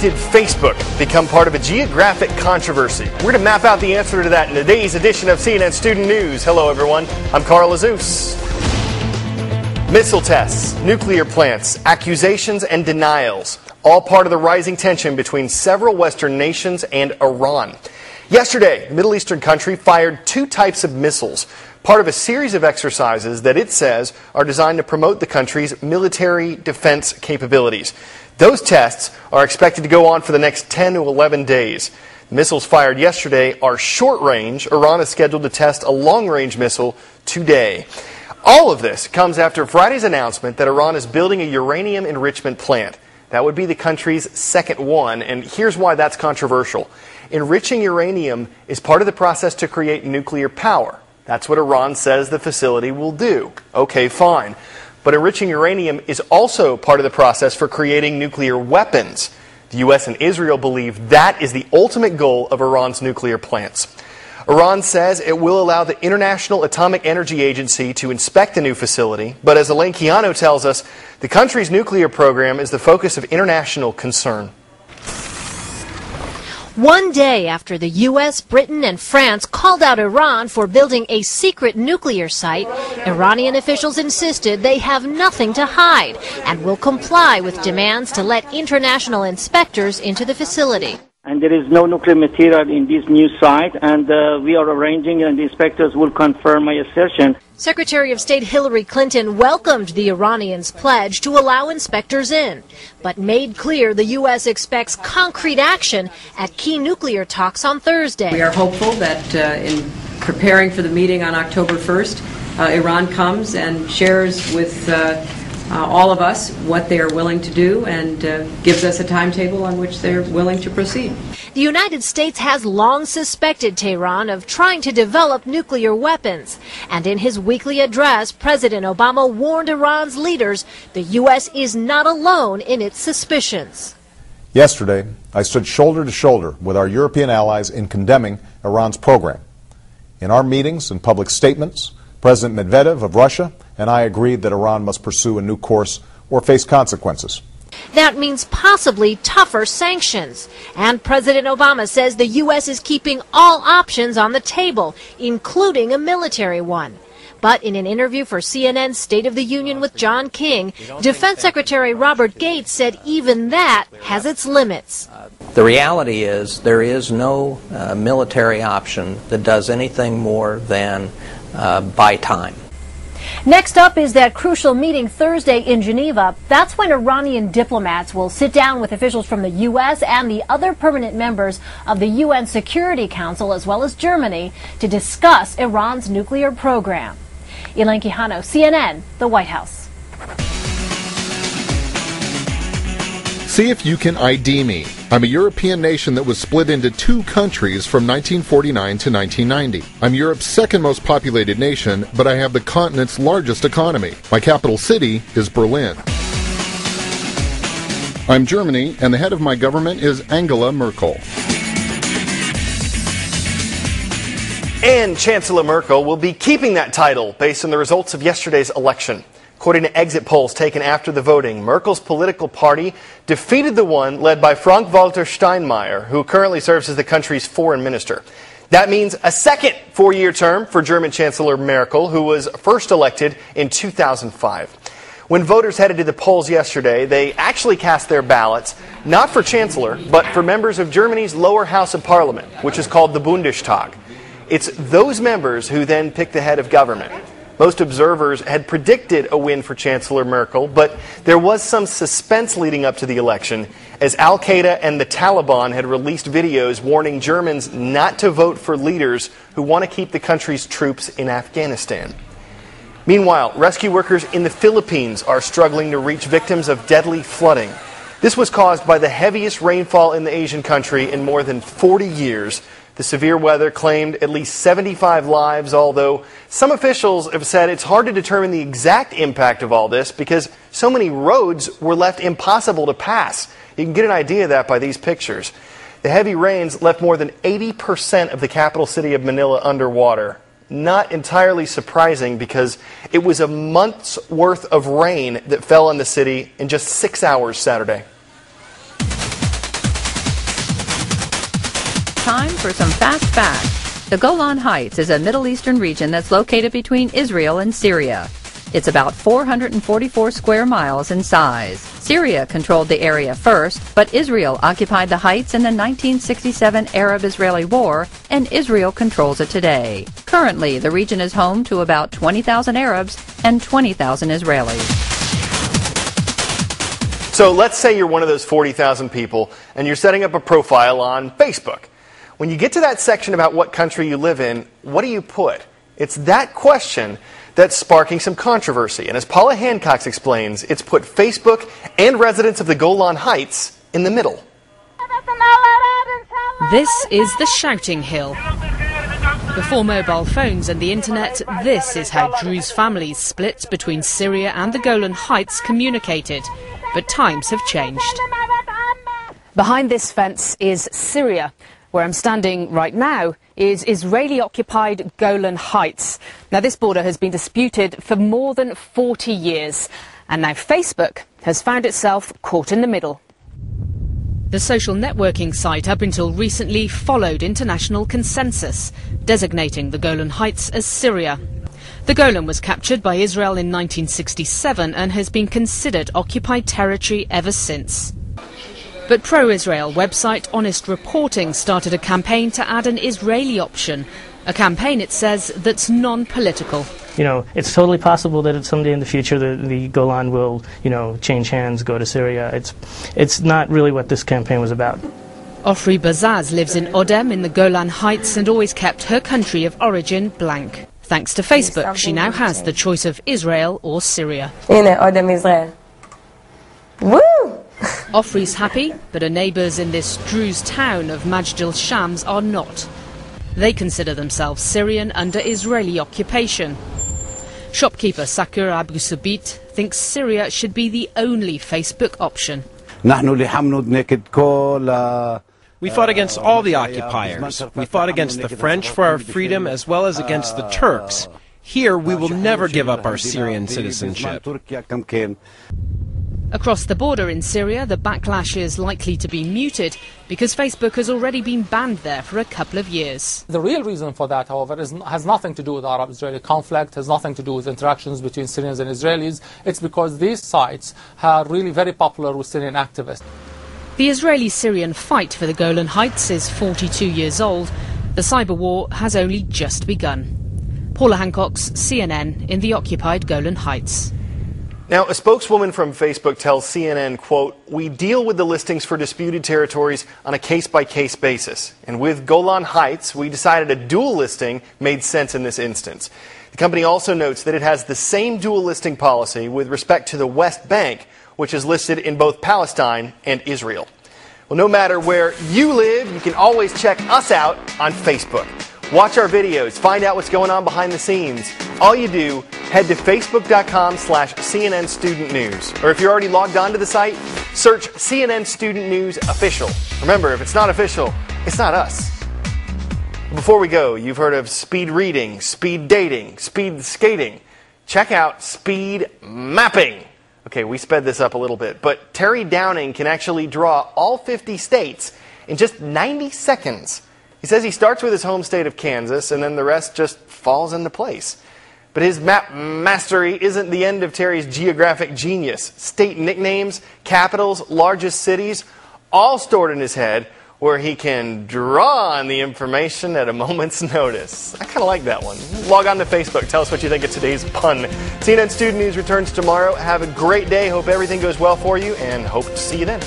did Facebook become part of a geographic controversy? We're going to map out the answer to that in today's edition of CNN Student News. Hello, everyone. I'm Carl Azuz. Missile tests, nuclear plants, accusations, and denials. All part of the rising tension between several Western nations and Iran. Yesterday, the Middle Eastern country fired 2 types of missiles, part of a series of exercises that it says are designed to promote the country's military defense capabilities. Those tests are expected to go on for the next 10 to 11 days. The missiles fired yesterday are short range. Iran is scheduled to test a long-range missile today. All of this comes after Friday's announcement that Iran is building a uranium enrichment plant. That would be the country's second one, and here's why that's controversial. Enriching uranium is part of the process to create nuclear power. That's what Iran says the facility will do. Okay, fine. But enriching uranium is also part of the process for creating nuclear weapons. The U.S. and Israel believe that is the ultimate goal of Iran's nuclear plants. Iran says it will allow the International Atomic Energy Agency to inspect the new facility, but as Elaine Quijano tells us, the country's nuclear program is the focus of international concern. One day after the U.S., Britain, and France called out Iran for building a secret nuclear site, Iranian officials insisted they have nothing to hide and will comply with demands to let international inspectors into the facility. And there is no nuclear material in this new site, and we are arranging, and the inspectors will confirm my assertion. Secretary of State Hillary Clinton welcomed the Iranians' pledge to allow inspectors in, but made clear the U.S. expects concrete action at key nuclear talks on Thursday. We are hopeful that in preparing for the meeting on October 1st, Iran comes and shares with all of us what they are willing to do and gives us a timetable on which they're willing to proceed. The United States has long suspected Tehran of trying to develop nuclear weapons. And in his weekly address, President Obama warned Iran's leaders the U.S. is not alone in its suspicions. Yesterday, I stood shoulder to shoulder with our European allies in condemning Iran's program. In our meetings and public statements, President Medvedev of Russia and I agreed that Iran must pursue a new course or face consequences. That means possibly tougher sanctions. And President Obama says the U.S. is keeping all options on the table, including a military one. But in an interview for CNN's State of the Union with John King, Defense Secretary Robert Gates said even that has its limits. The reality is there is no military option that does anything more than buy time. Next up is that crucial meeting Thursday in Geneva. That's when Iranian diplomats will sit down with officials from the U.S. and the other permanent members of the UN Security Council, as well as Germany, to discuss Iran's nuclear program. Elaine Quijano, CNN, the White House. See if you can ID me. I'm a European nation that was split into 2 countries from 1949 to 1990. I'm Europe's second most populated nation, but I have the continent's largest economy. My capital city is Berlin. I'm Germany, and the head of my government is Angela Merkel. And Chancellor Merkel will be keeping that title based on the results of yesterday's election. According to exit polls taken after the voting, Merkel's political party defeated the one led by Frank-Walter Steinmeier, who currently serves as the country's foreign minister. That means a second 4-year term for German Chancellor Merkel, who was first elected in 2005. When voters headed to the polls yesterday, they actually cast their ballots not for Chancellor, but for members of Germany's lower house of parliament, which is called the Bundestag. It's those members who then pick the head of government. Most observers had predicted a win for Chancellor Merkel, but there was some suspense leading up to the election, as Al-Qaeda and the Taliban had released videos warning Germans not to vote for leaders who want to keep the country's troops in Afghanistan. Meanwhile, rescue workers in the Philippines are struggling to reach victims of deadly flooding. This was caused by the heaviest rainfall in the Asian country in more than 40 years. The severe weather claimed at least 75 lives, although some officials have said it's hard to determine the exact impact of all this because so many roads were left impossible to pass. You can get an idea of that by these pictures. The heavy rains left more than 80% of the capital city of Manila underwater. Not entirely surprising because it was a month's worth of rain that fell on the city in just 6 hours Saturday. for some fast facts. The Golan Heights is a Middle Eastern region that's located between Israel and Syria. It's about 444 square miles in size. Syria controlled the area first, but Israel occupied the heights in the 1967 Arab-Israeli War, and Israel controls it today. Currently, the region is home to about 20,000 Arabs and 20,000 Israelis. So let's say you're one of those 40,000 people and you're setting up a profile on Facebook. When you get to that section about what country you live in, what do you put? It's that question that's sparking some controversy. And as Paula Hancock explains, it's put Facebook and residents of the Golan Heights in the middle. This is the Shouting Hill. Before mobile phones and the internet, this is how Druze families split between Syria and the Golan Heights communicated. But times have changed. Behind this fence is Syria. Where I'm standing right now is Israeli-occupied Golan Heights. Now, this border has been disputed for more than 40 years. And now Facebook has found itself caught in the middle. The social networking site up until recently followed international consensus, designating the Golan Heights as Syria. The Golan was captured by Israel in 1967 and has been considered occupied territory ever since. But pro-Israel website Honest Reporting started a campaign to add an Israeli option, a campaign, it says, that's non-political. You know, it's totally possible that someday in the future the Golan will, change hands, go to Syria. It's not really what this campaign was about. Ofri Bazaz lives in Odem in the Golan Heights and always kept her country of origin blank. Thanks to Facebook, she now has the choice of Israel or Syria. Odem, Israel. Woo! Ofri's happy, but her neighbours in this Druze town of Majd al-Shams are not. They consider themselves Syrian under Israeli occupation. Shopkeeper Sakur Abu Subit thinks Syria should be the only Facebook option. We fought against all the occupiers. We fought against the French for our freedom as well as against the Turks. Here we will never give up our Syrian citizenship. Across the border in Syria, the backlash is likely to be muted because Facebook has already been banned there for a couple of years. The real reason for that, however, has nothing to do with the Arab-Israeli conflict, has nothing to do with interactions between Syrians and Israelis. It's because these sites are really very popular with Syrian activists. The Israeli-Syrian fight for the Golan Heights is 42 years old. The cyber war has only just begun. Paula Hancock's CNN in the occupied Golan Heights. Now, a spokeswoman from Facebook tells CNN, quote, "We deal with the listings for disputed territories on a case-by-case basis. And with Golan Heights, we decided a dual listing made sense in this instance." The company also notes that it has the same dual listing policy with respect to the West Bank, which is listed in both Palestine and Israel. Well, no matter where you live, you can always check us out on Facebook. Watch our videos, find out what's going on behind the scenes. All you do, head to facebook.com/CNN Student News. Or if you're already logged on to the site, search CNN Student News Official. Remember, if it's not official, it's not us. Before we go, you've heard of speed reading, speed dating, speed skating. Check out speed mapping. Okay, we sped this up a little bit, but Terry Downing can actually draw all 50 states in just 90 seconds. He says he starts with his home state of Kansas, and then the rest just falls into place. But his map mastery isn't the end of Terry's geographic genius. State nicknames, capitals, largest cities, all stored in his head, where he can draw on the information at a moment's notice. I kind of like that one. Log on to Facebook. Tell us what you think of today's pun. CNN Student News returns tomorrow. Have a great day. Hope everything goes well for you, and hope to see you then.